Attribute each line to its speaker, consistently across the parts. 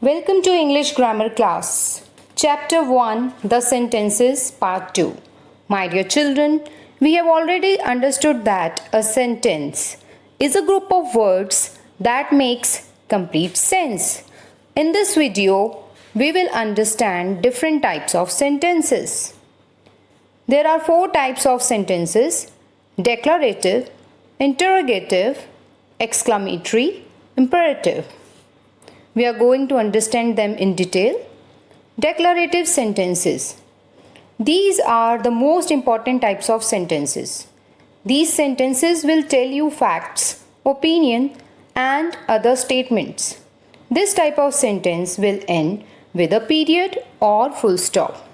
Speaker 1: Welcome to English Grammar class. Chapter 1 The Sentences Part 2. My dear children, we have already understood that a sentence is a group of words that makes complete sense. In this video, we will understand different types of sentences. There are 4 types of sentences: declarative, interrogative, exclamatory, imperative. We are going to understand them in detail. Declarative sentences. These are the most important types of sentences. These sentences will tell you facts, opinion, and other statements. This type of sentence will end with a period or full stop.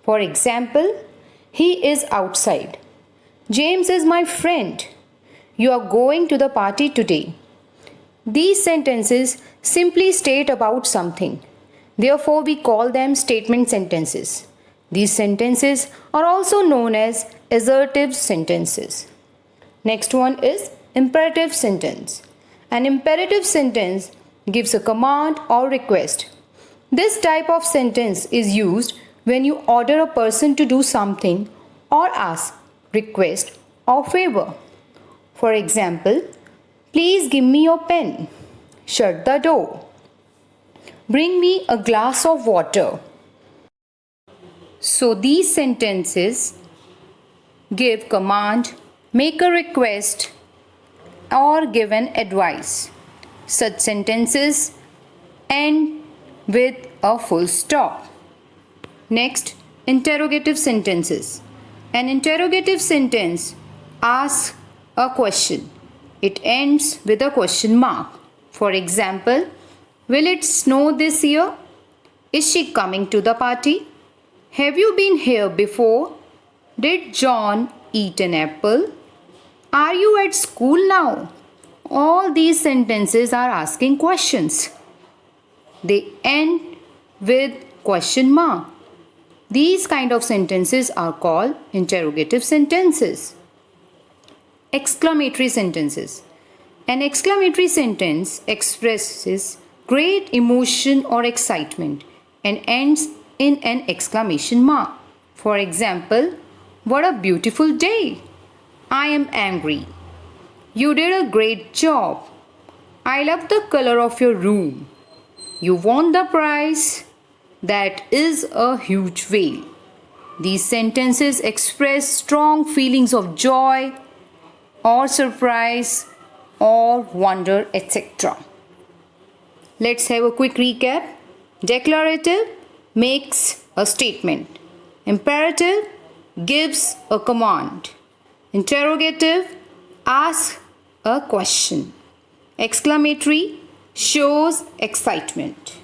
Speaker 1: For example, he is outside. James is my friend. You are going to the party today. These sentences simply state about something. Therefore, we call them statement sentences. These sentences are also known as assertive sentences. Next one is imperative sentence. An imperative sentence gives a command or request. This type of sentence is used when you order a person to do something or ask, request, or favor. For example, please give me your pen. Shut the door. Bring me a glass of water. So these sentences give command, make a request, or give an advice. Such sentences end with a full stop. Next, interrogative sentences. An interrogative sentence asks a question. It ends with a question mark. For example, will it snow this year? Is she coming to the party? Have you been here before? Did John eat an apple? Are you at school now? All these sentences are asking questions. They end with question mark. These kind of sentences are called interrogative sentences. Exclamatory sentences. An exclamatory sentence expresses great emotion or excitement and ends in an exclamation mark. For example, what a beautiful day! I am angry. You did a great job. I love the color of your room. You won the prize. That is a huge whale. These sentences express strong feelings of joy or surprise or wonder, etc. Let's have a quick recap. Declarative makes a statement. Imperative gives a command. Interrogative asks a question. Exclamatory shows excitement.